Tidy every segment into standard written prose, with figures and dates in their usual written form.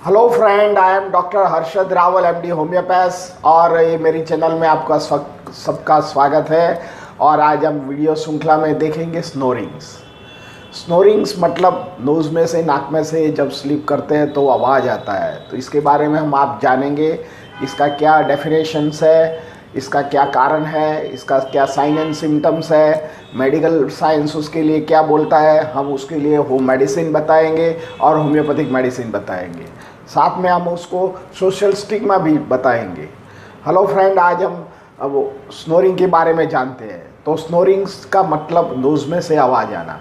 Hello friend, I am doctor Harshad Rawal MD homeopath और ये मेरी चैनल में आपका सबका स्वागत है। और आज हम वीडियो श्रृंखला में देखेंगे स्नोरिंग्स। स्नोरिंग्स मतलब नोज़ में से नाक में से जब स्लीप करते हैं तो आवाज़ आता है। तो इसके बारे में हम आप जानेंगे, इसका क्या डेफिनेशंस है, इसका क्या कारण है, इसका क्या साइन एंड सिम्टम्स है, मेडिकल साइंस उसके लिए क्या बोलता है। हम उसके लिए होम मेडिसिन बताएंगे और होम्योपैथिक मेडिसिन बताएंगे, साथ में हम उसको सोशल स्टिग्मा भी बताएंगे। हेलो फ्रेंड, आज हम अब स्नोरिंग के बारे में जानते हैं। तो स्नोरिंग्स का मतलब नोज़ में से आवाज़ आना।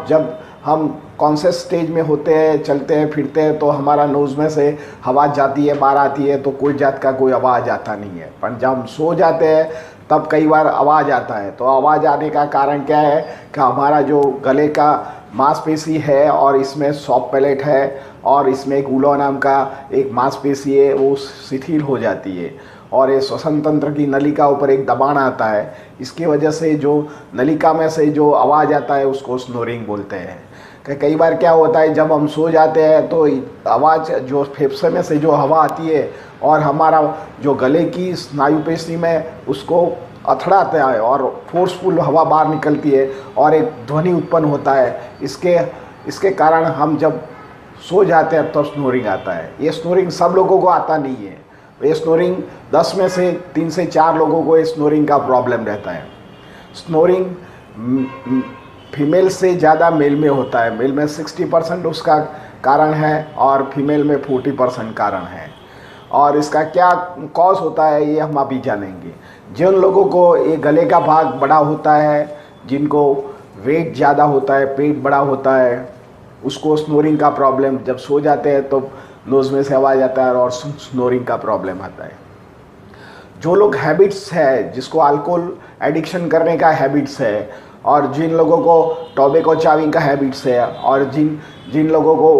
जब हम कॉन्शियस स्टेज में होते हैं, चलते हैं फिरते हैं, तो हमारा नोज़ में से हवा जाती है, बाहर आती है, तो कोई जात का कोई आवाज़ आता नहीं है। पर जब हम सो जाते हैं तब कई बार आवाज़ आता है। तो आवाज़ आने का कारण क्या है कि हमारा जो गले का मांसपेशी है और इसमें सॉफ्ट पैलेट है और इसमें एक उलो नाम का एक मांसपेशी है, वो शिथिल हो जाती है और ये श्वसन तंत्र की नलिका ऊपर एक दबाव आता है। इसकी वजह से जो नलिका में से जो आवाज़ आता है उसको स्नोरिंग बोलते हैं। कि कई बार क्या होता है, जब हम सो जाते हैं तो आवाज़ जो फेफड़े में से जो हवा आती है और हमारा जो गले की स्नायुपेशी में उसको अथड़ाता है और फोर्सफुल हवा बाहर निकलती है और एक ध्वनि उत्पन्न होता है। इसके कारण हम जब सो जाते हैं तब स्नोरिंग आता है। ये स्नोरिंग सब लोगों को आता नहीं है। ये स्नोरिंग 10 में से 3 से 4 लोगों को ये स्नोरिंग का प्रॉब्लम रहता है। स्नोरिंग फीमेल से ज़्यादा मेल में होता है। मेल में 60% उसका कारण है और फीमेल में 40% कारण है। और इसका क्या कॉज होता है ये हम अभी जानेंगे। जिन लोगों को ये गले का भाग बड़ा होता है, जिनको वेट ज़्यादा होता है, पेट बड़ा होता है, उसको स्नोरिंग का प्रॉब्लम, जब सो जाते हैं तो नोज़ में से आवाज़ आता है और स्नोरिंग का प्रॉब्लम आता है। जो लोग हैबिट्स है, जिसको अल्कोहल एडिक्शन करने का हैबिट्स है और जिन लोगों को टोबैको चाविंग का हैबिट्स है और जिन लोगों को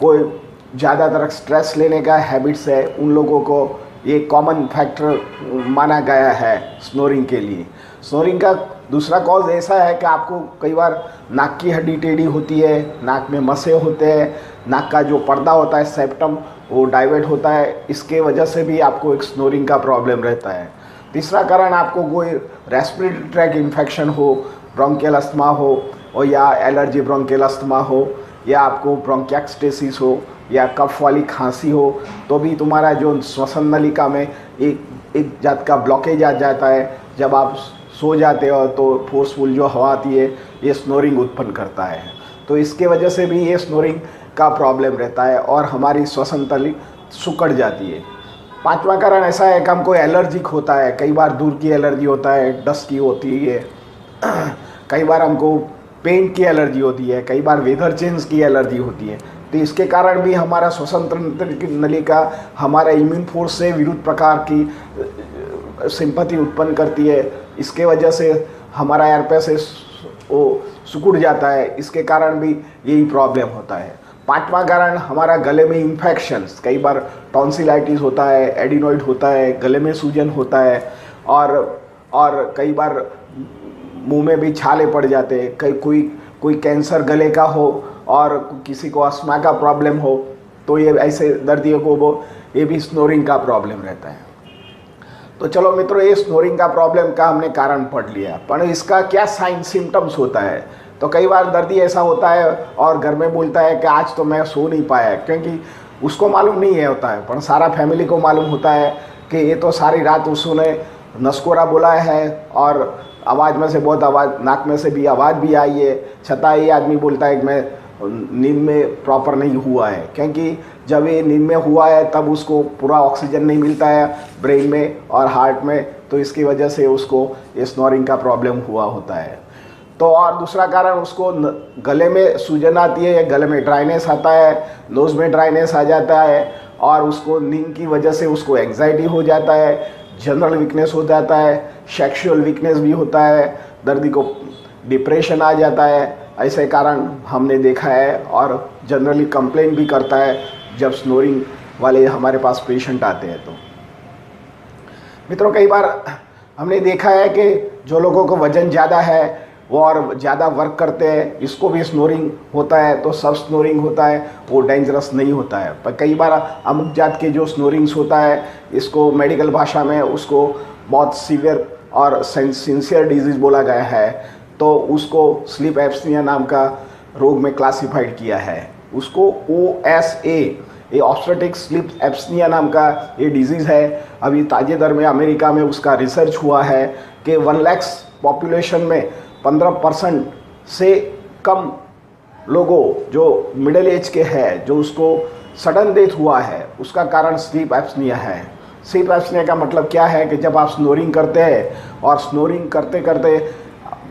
कोई ज़्यादातर स्ट्रेस लेने का हैबिट्स है, उन लोगों को ये कॉमन फैक्टर माना गया है स्नोरिंग के लिए। स्नोरिंग का दूसरा कॉज ऐसा है कि आपको कई बार नाक की हड्डी टेढ़ी होती है, नाक में मसे होते हैं, नाक का जो पर्दा होता है सेप्टम वो डाइवर्ट होता है। इसके वजह से भी आपको एक स्नोरिंग का प्रॉब्लम रहता है। तीसरा कारण आपको कोई रेस्पिरेटरी ट्रैक इन्फेक्शन हो, ब्रोंकियल अस्थमा हो और या एलर्जी ब्रोंकियल अस्थमा हो या आपको ब्रोंकियास्टेसिस हो या कफ वाली खांसी हो, तो भी तुम्हारा जो श्वसन नलिका में एक जात का ब्लॉकेज आ जाता है। जब आप सो जाते हो तो फोर्सफुल जो हवा आती है ये स्नोरिंग उत्पन्न करता है। तो इसके वजह से भी ये स्नोरिंग का प्रॉब्लम रहता है और हमारी श्वसन तंत्र सिकुड़ जाती है। पांचवा कारण ऐसा है कि हमको एलर्जिक होता है। कई बार दूर की एलर्जी होता है, डस्ट की होती है, कई बार हमको पेंट की एलर्जी होती है, कई बार वेदर चेंज की एलर्जी होती है। तो इसके कारण भी हमारा श्वसन तंत्र की नलिका हमारा इम्यून फोर्स से विरुद्ध प्रकार की सिंपैथी उत्पन्न करती है। इसके वजह से हमारा एयरपेस वो सिकुड़ जाता है। इसके कारण भी यही प्रॉब्लम होता है। पांचवा कारण हमारा गले में इन्फेक्शंस, कई बार टॉन्सिलाइटिस होता है, एडिनॉइड होता है, गले में सूजन होता है और कई बार मुंह में भी छाले पड़ जाते हैं। कोई कैंसर गले का हो और किसी को अस्थमा का प्रॉब्लम हो तो ये ऐसे दर्दियों को ये भी स्नोरिंग का प्रॉब्लम रहता है। तो चलो मित्रों, ये स्नोरिंग का प्रॉब्लम का हमने कारण पढ़ लिया, पर इसका क्या साइन सिम्टम्स होता है। तो कई बार दर्दी ऐसा होता है और घर में बोलता है कि आज तो मैं सो नहीं पाया, क्योंकि उसको मालूम नहीं है होता है, पर सारा फैमिली को मालूम होता है कि ये तो सारी रात उसने नसकोरा बोला है और आवाज़ में से बहुत आवाज़, नाक में से भी आवाज़ भी आई है, छता ये आदमी बोलता है कि मैं नींद में प्रॉपर नहीं हुआ है। क्योंकि जब ये नींद में हुआ है तब उसको पूरा ऑक्सीजन नहीं मिलता है ब्रेन में और हार्ट में, तो इसकी वजह से उसको ये स्नोरिंग का प्रॉब्लम हुआ होता है। तो और दूसरा कारण उसको गले में सूजन आती है, गले में ड्राइनेस आता है, नोज़ में ड्राइनेस आ जाता है और उसको नींद की वजह से उसको एंग्जाइटी हो जाता है, जनरल वीकनेस हो जाता है, सेक्सुअल वीकनेस भी होता है, दर्दी को डिप्रेशन आ जाता है। ऐसे कारण हमने देखा है और जनरली कंप्लेन भी करता है जब स्नोरिंग वाले हमारे पास पेशेंट आते हैं। तो मित्रों, कई बार हमने देखा है कि जो लोगों को वज़न ज़्यादा है वो और ज़्यादा वर्क करते हैं, इसको भी स्नोरिंग होता है, तो सब स्नोरिंग होता है वो डेंजरस नहीं होता है। पर कई बार अमुक जात के जो स्नोरिंग्स होता है, इसको मेडिकल भाषा में उसको बहुत सीवियर और सिंसियर डिजीज़ बोला गया है, तो उसको स्लीप एप्सनिया नाम का रोग में क्लासिफाइड किया है। उसको OSA, ये ऑब्स्टेट्रिक स्लीप एप्सनिया नाम का ये डिजीज़ है। अभी ताजेदर में अमेरिका में उसका रिसर्च हुआ है कि 1 लाख पॉपुलेशन में 15% से कम लोगों जो मिडिल एज के हैं, जो उसको सडन डेथ हुआ है, उसका कारण स्लीप एप्सनिया है। स्लीप एप्सनिया का मतलब क्या है कि जब आप स्नोरिंग करते हैं और स्नोरिंग करते करते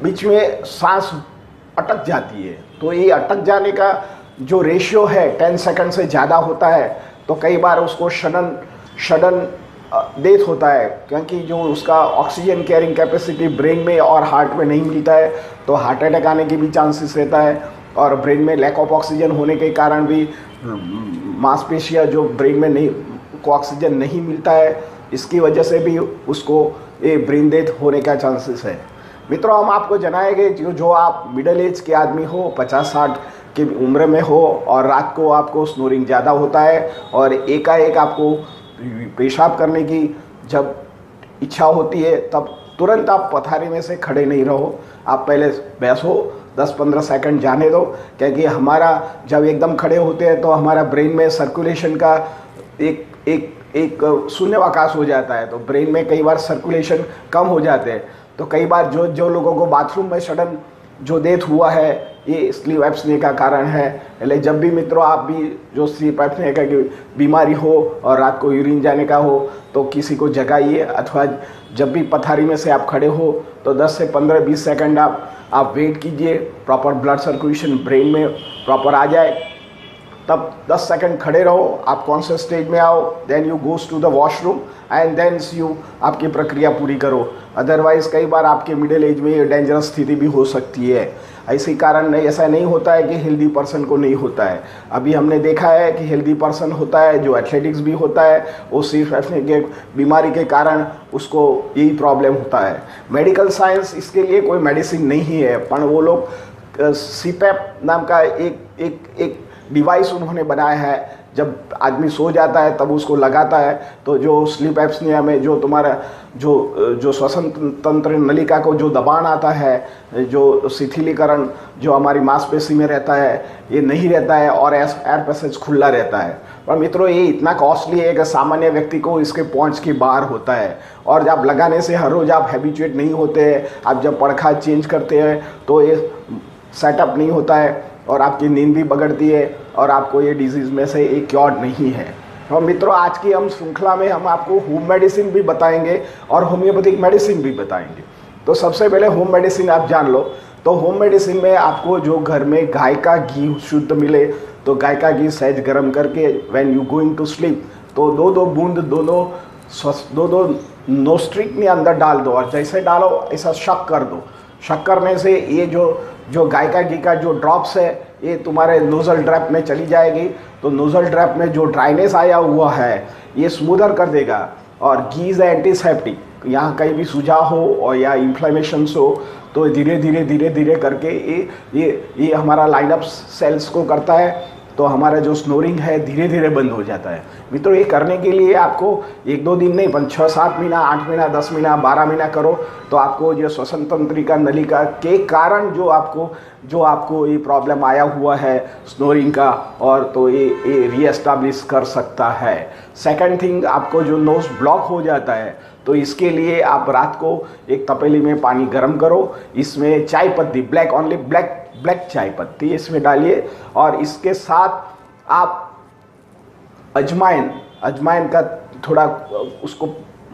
बीच में सांस अटक जाती है, तो ये अटक जाने का जो रेशियो है 10 सेकंड से ज़्यादा होता है, तो कई बार उसको सडन डेथ होता है, क्योंकि जो उसका ऑक्सीजन कैरिंग कैपेसिटी ब्रेन में और हार्ट में नहीं मिलता है, तो हार्ट अटैक आने के भी चांसेस रहता है। और ब्रेन में लैक ऑफ ऑक्सीजन होने के कारण भी मांसपेशियाँ जो ब्रेन में नहीं को ऑक्सीजन नहीं मिलता है, इसकी वजह से भी उसको ये ब्रेन डेथ होने का चांसेस है। मित्रों, हम आपको जनाएंगे जो आप मिडिल एज के आदमी हो, 50-60 की उम्र में हो और रात को आपको स्नोरिंग ज़्यादा होता है और एकाएक आपको पेशाब करने की जब इच्छा होती है, तब तुरंत आप पथारी में से खड़े नहीं रहो, आप पहले बैठो, 10-15 सेकंड जाने दो, क्योंकि हमारा जब एकदम खड़े होते हैं तो हमारा ब्रेन में सर्कुलेशन का एक शून्यावकाश हो जाता है, तो ब्रेन में कई बार सर्कुलेशन कम हो जाते हैं। तो कई बार जो लोगों को बाथरूम में सडन जो डेथ हुआ है, ये स्लीप एप्सनिया का कारण है। इसलिए जब भी मित्रों आप भी जो स्लीप एप्सनिया का बीमारी हो और रात को यूरिन जाने का हो, तो किसी को जगाइए, अथवा जब भी पथारी में से आप खड़े हो तो 10 से 15-20 सेकंड आप वेट कीजिए, प्रॉपर ब्लड सर्कुलेशन ब्रेन में प्रॉपर आ जाए, तब 10 सेकंड खड़े रहो, आप कॉन्शियस स्टेज में आओ, then you goes to the washroom and then you आपकी प्रक्रिया पूरी करो। अदरवाइज़ कई बार आपके मिडिल एज में ये डेंजरस स्थिति भी हो सकती है। इसी कारण ऐसा नहीं होता है कि हेल्दी पर्सन को नहीं होता है। अभी हमने देखा है कि हेल्दी पर्सन होता है, जो एथलेटिक्स भी होता है, वो सिर्फ के बीमारी के कारण उसको यही प्रॉब्लम होता है। मेडिकल साइंस इसके लिए कोई मेडिसिन नहीं है, पर वो लोग CPAP नाम का एक डिवाइस उन्होंने बनाया है। जब आदमी सो जाता है तब उसको लगाता है, तो जो स्लीप एप्सनिया में जो तुम्हारा जो श्वसन तंत्र नलिका को जो दबान आता है, जो शिथिलीकरण जो हमारी मांसपेशी में रहता है, ये नहीं रहता है और एयर पैसेज खुला रहता है। पर मित्रों, ये इतना कॉस्टली है कि सामान्य व्यक्ति को इसके पहुंच के बाहर होता है, और जब लगाने से हर रोज़ आप हैबिचुएट नहीं होते हैं, आप जब पड़खा चेंज करते हैं तो ये सेटअप नहीं होता है और आपकी नींद भी बिगड़ती है और आपको ये डिजीज़ में से एक क्योर नहीं है। और मित्रों, आज की हम श्रृंखला में हम आपको होम मेडिसिन भी बताएंगे और होम्योपैथिक मेडिसिन भी बताएंगे। तो सबसे पहले होम मेडिसिन आप जान लो। तो होम मेडिसिन में आपको जो घर में गाय का घी शुद्ध मिले, तो गाय का घी सहज गर्म करके when you going to sleep, तो 2-2 बूंद दो नोस्ट्रिक में अंदर डाल दो, और जैसे डालो ऐसा शक कर दो। शक करने से ये जो गाय का घी का जो ड्रॉप्स है, ये तुम्हारे नोज़ल ड्रैप में चली जाएगी, तो नोज़ल ड्रैप में जो ड्राइनेस आया हुआ है ये स्मूदर कर देगा। और घी इज़ एंटीसेप्टिक, यहाँ कहीं भी सुझाव हो और या इन्फ्लेमेशंस हो, तो धीरे धीरे करके ये हमारा लाइनअप सेल्स को करता है, तो हमारा जो स्नोरिंग है धीरे धीरे बंद हो जाता है। मित्रों, ये करने के लिए आपको 1-2 दिन नहीं, पर 6-7 महीना, 8 महीना, 10 महीना, 12 महीना करो, तो आपको जो श्वसन तंत्रिका नलिका के कारण जो आपको ये प्रॉब्लम आया हुआ है स्नोरिंग का, और तो ये रीएस्टाब्लिश कर सकता है। सेकंड थिंग, आपको जो नोज ब्लॉक हो जाता है, तो इसके लिए आप रात को एक तपेली में पानी गर्म करो, इसमें चाय पत्ती, ब्लैक चाय पत्ती इसमें डालिए, और इसके साथ आप अजवाइन का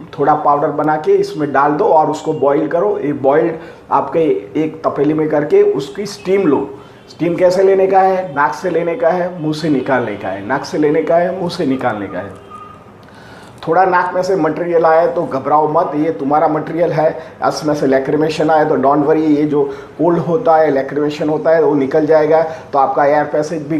थोड़ा पाउडर बना के इसमें डाल दो और उसको बॉईल करो। ये बॉइल्ड आपके एक तपेली में करके उसकी स्टीम लो। स्टीम कैसे लेने का है? नाक से लेने का है, मुंह से निकालने का है, नाक से लेने का है, मुंह से निकालने का है। थोड़ा नाक में से मटेरियल आए तो घबराओ मत, ये तुम्हारा मटेरियल है। इसमें से लैक्रिमेशन आए तो डोंट वरी, ये जो कोल्ड होता है, लैक्रिमेशन होता है, वो निकल जाएगा, तो आपका एयर पैसेज भी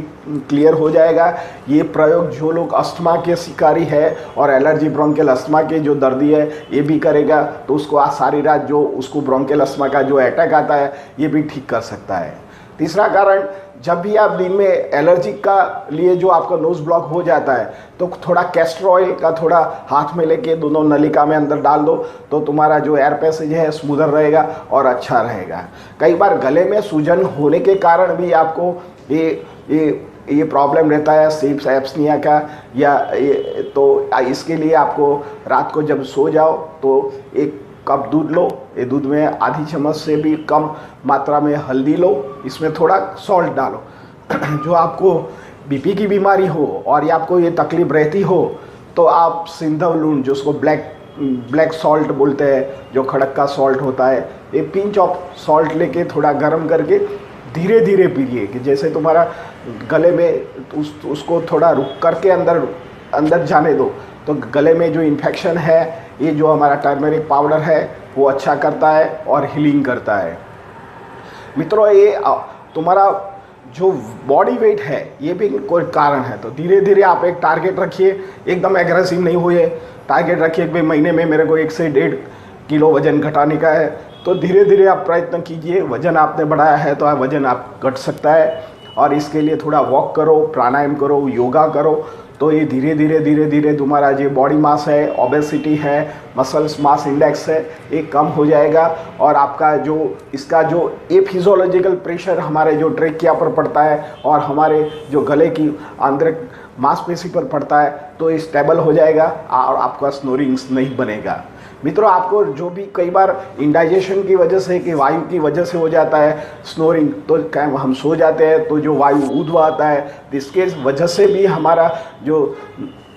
क्लियर हो जाएगा। ये प्रयोग जो लोग अस्थमा के शिकारी है और एलर्जी ब्रोंकियल अस्थमा के जो दर्दी है ये भी करेगा, तो उसको आज सारी रात जो उसको ब्रोंकियल अस्थमा का जो अटैक आता है ये भी ठीक कर सकता है। तीसरा कारण, जब भी आप दिन में एलर्जी का लिए जो आपका नोज ब्लॉक हो जाता है तो थोड़ा कैस्टर ऑयल का थोड़ा हाथ में लेके दोनों नलिका में अंदर डाल दो, तो तुम्हारा जो एयर पैसेज है स्मूदर रहेगा और अच्छा रहेगा। कई बार गले में सूजन होने के कारण भी आपको ये प्रॉब्लम रहता है स्लीप एप्निया का, या तो इसके लिए आपको रात को जब सो जाओ तो एक कप दूध लो, ये दूध में आधी चम्मच से भी कम मात्रा में हल्दी लो, इसमें थोड़ा सॉल्ट डालो। जो आपको बीपी की बीमारी हो और या आपको ये तकलीफ रहती हो तो आप सिंधव लूण, जो उसको ब्लैक सॉल्ट बोलते हैं, जो खड़क का सॉल्ट होता है, ये पिंच ऑफ सॉल्ट लेके थोड़ा गर्म करके धीरे धीरे पीजिए, कि जैसे तुम्हारा गले में उसको थोड़ा रुक करके अंदर जाने दो, तो गले में जो इन्फेक्शन है, ये जो हमारा टर्मरिक पाउडर है वो अच्छा करता है और हीलिंग करता है। मित्रों, ये तुम्हारा जो बॉडी वेट है ये भी कोई कारण है, तो धीरे धीरे आप एक टारगेट रखिए, एकदम एग्रेसिव नहीं हुए। टारगेट रखिए कि महीने में मेरे को 1 से 1.5 किलो वज़न घटाने का है, तो धीरे धीरे आप प्रयत्न कीजिए। वज़न आपने बढ़ाया है तो वज़न आप घट सकता है, और इसके लिए थोड़ा वॉक करो, प्राणायाम करो, योगा करो, तो ये धीरे धीरे तुम्हारा जो बॉडी मास है, ओबेसिटी है, मसल्स मास इंडेक्स है, ये कम हो जाएगा। और आपका जो इसका जो फिजियोलॉजिकल प्रेशर हमारे जो ट्रेकिया पर पड़ता है और हमारे जो गले की आंतरिक मांसपेशी पर पड़ता है, तो ये स्टेबल हो जाएगा और आपका स्नोरिंग्स नहीं बनेगा। मित्रों, आपको जो भी कई बार इंडाइजेशन की वजह से, कि वायु की वजह से हो जाता है स्नोरिंग, तो क्या हम सो जाते हैं तो जो वायु ऊर्ध्व आता है, तो इसके वजह से भी हमारा जो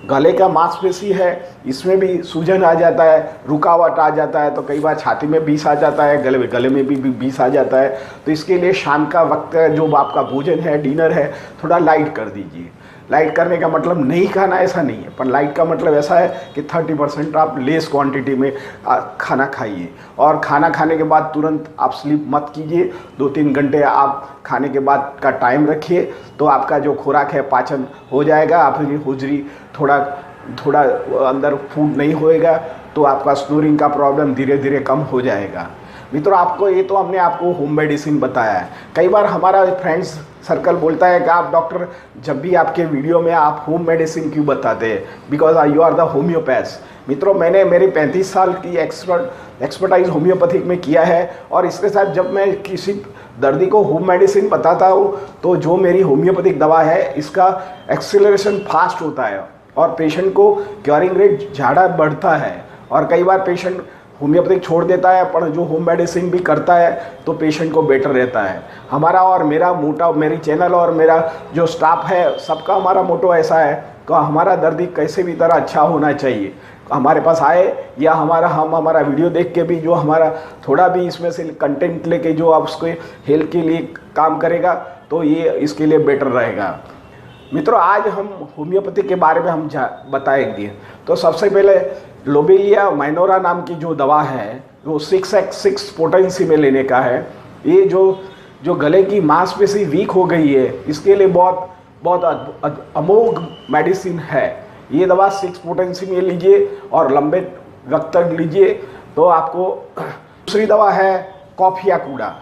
गले का मांसपेशी है इसमें भी सूजन आ जाता है, रुकावट आ जाता है, तो कई बार छाती में विष आ जाता है, गले में भी विष आ जाता है। तो इसके लिए शाम का वक्त जो आपका भोजन है, डिनर है, थोड़ा लाइट कर दीजिए। लाइट करने का मतलब नहीं खाना ऐसा नहीं है, पर लाइट का मतलब ऐसा है कि 30% आप लेस क्वांटिटी में खाना खाइए, और खाना खाने के बाद तुरंत आप स्लीप मत कीजिए। 2-3 घंटे आप खाने के बाद का टाइम रखिए, तो आपका जो खुराक है पाचन हो जाएगा, आपकी होजरी थोड़ा अंदर फूड नहीं होएगा, तो आपका स्नोरिंग का प्रॉब्लम धीरे धीरे कम हो जाएगा। मित्रों, आपको ये तो हमने आपको होम मेडिसिन बताया है। कई बार हमारा फ्रेंड्स सर्कल बोलता है कि आप डॉक्टर जब भी आपके वीडियो में आप होम मेडिसिन क्यों बताते हैं, because you are the homeopath. मित्रों, मैंने मेरी 35 साल की एक्सपर्टाइज होम्योपैथिक में किया है, और इसके साथ जब मैं किसी दर्दी को होम मेडिसिन बताता हूँ तो जो मेरी होम्योपैथिक दवा है इसका एक्सेलरेशन फास्ट होता है और पेशेंट को क्योरिंग रेट ज़्यादा बढ़ता है। और कई बार पेशेंट होम्योपैथिक छोड़ देता है, पर जो होम मेडिसिन भी करता है तो पेशेंट को बेटर रहता है। हमारा और मेरा मोटा, मेरी चैनल और मेरा जो स्टाफ है, सबका हमारा मोटो ऐसा है कि हमारा दर्दी कैसे भी तरह अच्छा होना चाहिए। हमारे पास आए या हमारा वीडियो देख के भी जो हमारा थोड़ा भी इसमें से कंटेंट लेके जो आप उसको हेल्थ के लिए काम करेगा, तो ये इसके लिए बेटर रहेगा। मित्रों, आज हम होम्योपैथी के बारे में हम बताएंगे। तो सबसे पहले लोबेलिया माइनोरा नाम की जो दवा है वो 6x6 पोटेंसी में लेने का है। ये जो गले की मांसपेशी वीक हो गई है, इसके लिए बहुत अमोघ मेडिसिन है। ये दवा 6 पोटेंसी में लीजिए और लंबे वक्त तक लीजिए तो आपको। दूसरी दवा है कॉफिया कूड़ा।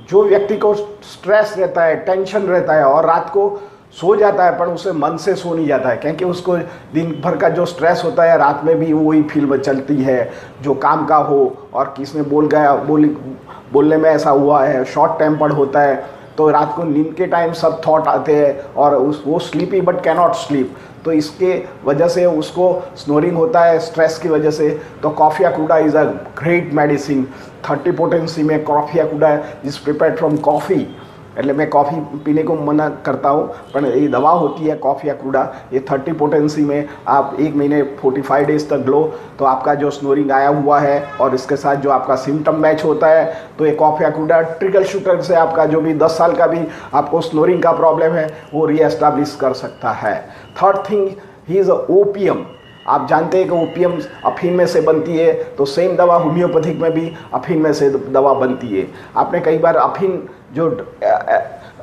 जो व्यक्ति को स्ट्रेस रहता है, टेंशन रहता है और रात को सो जाता है पर उसे मन से सो नहीं जाता है, क्योंकि उसको दिन भर का जो स्ट्रेस होता है रात में भी वही फिल्म चलती है, जो काम का हो और किसने बोलने में ऐसा हुआ है, शॉर्ट टेम्पर्ड होता है, तो रात को नींद के टाइम सब थॉट आते हैं और वो स्लीपी बट कैनॉट स्लीप, तो इसके वजह से उसको स्नोरिंग होता है स्ट्रेस की वजह से। तो कॉफिया कूड़ा is a great medicine. 30 potency में कॉफिया कूड़ा इज प्रिपेयर्ड फ्रॉम कॉफ़ी। એટલે मैं कॉफ़ी पीने को मना करता हूँ, पर ये दवा होती है कॉफिया कूड़ा। ये 30 पोटेंसी में आप 1 महीने 45 डेज तक लो, तो आपका जो स्नोरिंग आया हुआ है और इसके साथ जो आपका सिम्टम मैच होता है, तो ये कॉफिया कूड़ा ट्रिकल शूटर से आपका जो भी 10 साल का भी आपको स्नोरिंग का प्रॉब्लम है वो रीएस्टाब्लिश कर सकता है। Third thing, he is opium. आप जानते हैं कि ओपियम अफीम में से बनती है, तो सेम दवा होम्योपैथिक में भी अफीम में से दवा बनती है। आपने कई बार अफीम जो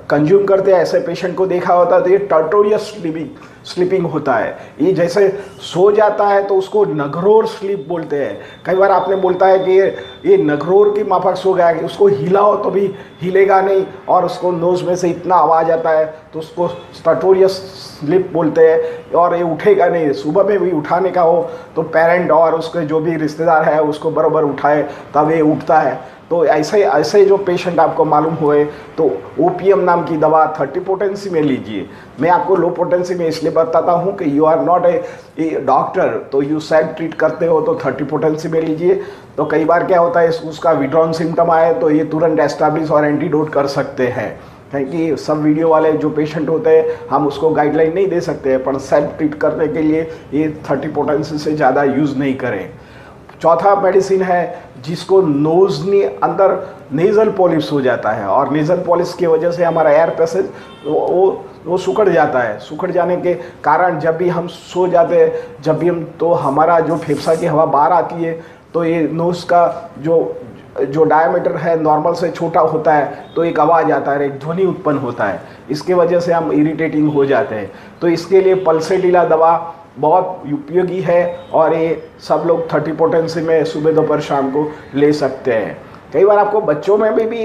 कंज्यूम करते हैं ऐसे पेशेंट को देखा होता है, तो ये टर्टोरियस स्लीपिंग होता है। ये जैसे सो जाता है तो उसको नगरोर स्लीप बोलते हैं। कई बार आपने बोलता है कि ये नगरोर की माफक सो गया, कि उसको हिलाओ तो भी हिलेगा नहीं और उसको नोज़ में से इतना आवाज़ आता है, तो उसको टर्टोरियस स्लीप बोलते हैं और ये उठेगा नहीं। सुबह में भी उठाने का हो तो पेरेंट और उसके जो भी रिश्तेदार है उसको बराबर उठाए तब ये उठता है। तो ऐसे जो पेशेंट आपको मालूम हुए तो ओपियम नाम की दवा 30 पोटेंसी में लीजिए। मैं आपको लो पोटेंसी में इसलिए बताता हूँ कि you are not a doctor, तो यू सेल्फ ट्रीट करते हो तो 30 पोटेंसी में लीजिए। तो कई बार क्या होता है, उसका विड्रॉन सिम्टम आए तो ये तुरंत एस्टैब्लिश और एंटीडोट कर सकते हैं। क्योंकि सब वीडियो वाले जो पेशेंट होते हैं हम उसको गाइडलाइन नहीं दे सकते हैं, पर सेल्फ ट्रीट करने के लिए ये 30 पोटेंसी से ज़्यादा यूज़ नहीं करें। चौथा मेडिसिन है जिसको नोज़ ने अंदर नेज़ल पॉलिप्स हो जाता है, और नेज़ल पॉलिप्स की वजह से हमारा एयर पैसेज वो सुखड़ जाता है। सुखड़ जाने के कारण जब भी हम सो जाते हैं, जब भी हम, तो हमारा जो फेफड़ा की हवा बाहर आती है, तो ये नोज़ का जो डायमीटर है नॉर्मल से छोटा होता है, तो एक आवाज़ आता है, एक ध्वनि उत्पन्न होता है। इसके वजह से हम इरिटेटिंग हो जाते हैं। तो इसके लिए पल्सेटिला दवा बहुत उपयोगी है और ये सब लोग 30 पोटेंसी में सुबह दोपहर शाम को ले सकते हैं। कई बार आपको बच्चों में भी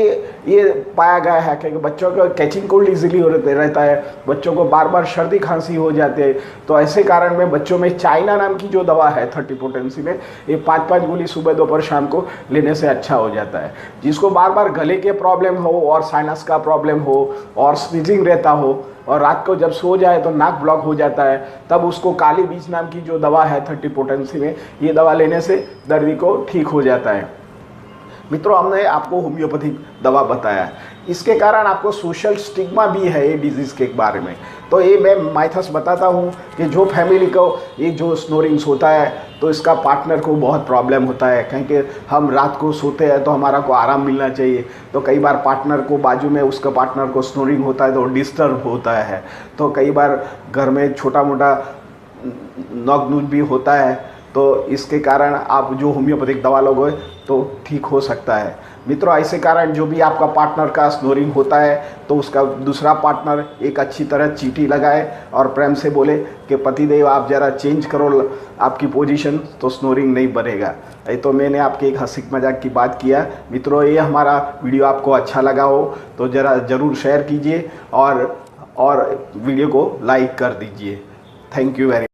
ये पाया गया है कि बच्चों का कैचिंग कोल्ड इजीली रहता है, बच्चों को बार बार सर्दी खांसी हो जाती है। तो ऐसे कारण में बच्चों में चाइना नाम की जो दवा है 30 पोटेंसी में, ये 5-5 गोली सुबह दोपहर शाम को लेने से अच्छा हो जाता है। जिसको बार बार गले के प्रॉब्लम हो और साइनस का प्रॉब्लम हो और स्नीजिंग रहता हो और रात को जब सो जाए तो नाक ब्लॉक हो जाता है, तब उसको काली बीज नाम की जो दवा है 30 पोटेंसी में, ये दवा लेने से दर्द को ठीक हो जाता है। मित्रों, हमने आपको होम्योपैथिक दवा बताया, इसके कारण आपको सोशल स्टिग्मा भी है ये डिजीज़ के बारे में। तो ये मैं माइथस बताता हूँ कि जो फैमिली को ये जो स्नोरिंग्स होता है तो इसका पार्टनर को बहुत प्रॉब्लम होता है, क्योंकि हम रात को सोते हैं तो हमारा को आराम मिलना चाहिए। तो कई बार पार्टनर को बाजू में उसका पार्टनर को स्नोरिंग होता है तो डिस्टर्ब होता है। तो कई बार घर में छोटा मोटा नॉक नूज भी होता है, तो इसके कारण आप जो होम्योपैथिक दवा लोगे तो ठीक हो सकता है। मित्रों, ऐसे कारण जो भी आपका पार्टनर का स्नोरिंग होता है तो उसका दूसरा पार्टनर एक अच्छी तरह चींटी लगाए और प्रेम से बोले कि पतिदेव आप ज़रा चेंज करो आपकी पोजीशन, तो स्नोरिंग नहीं बढ़ेगा। ये तो मैंने आपके एक हंसी मजाक की बात किया। मित्रों, ये हमारा वीडियो आपको अच्छा लगा हो तो ज़रूर शेयर कीजिए और वीडियो को लाइक कर दीजिए। Thank you very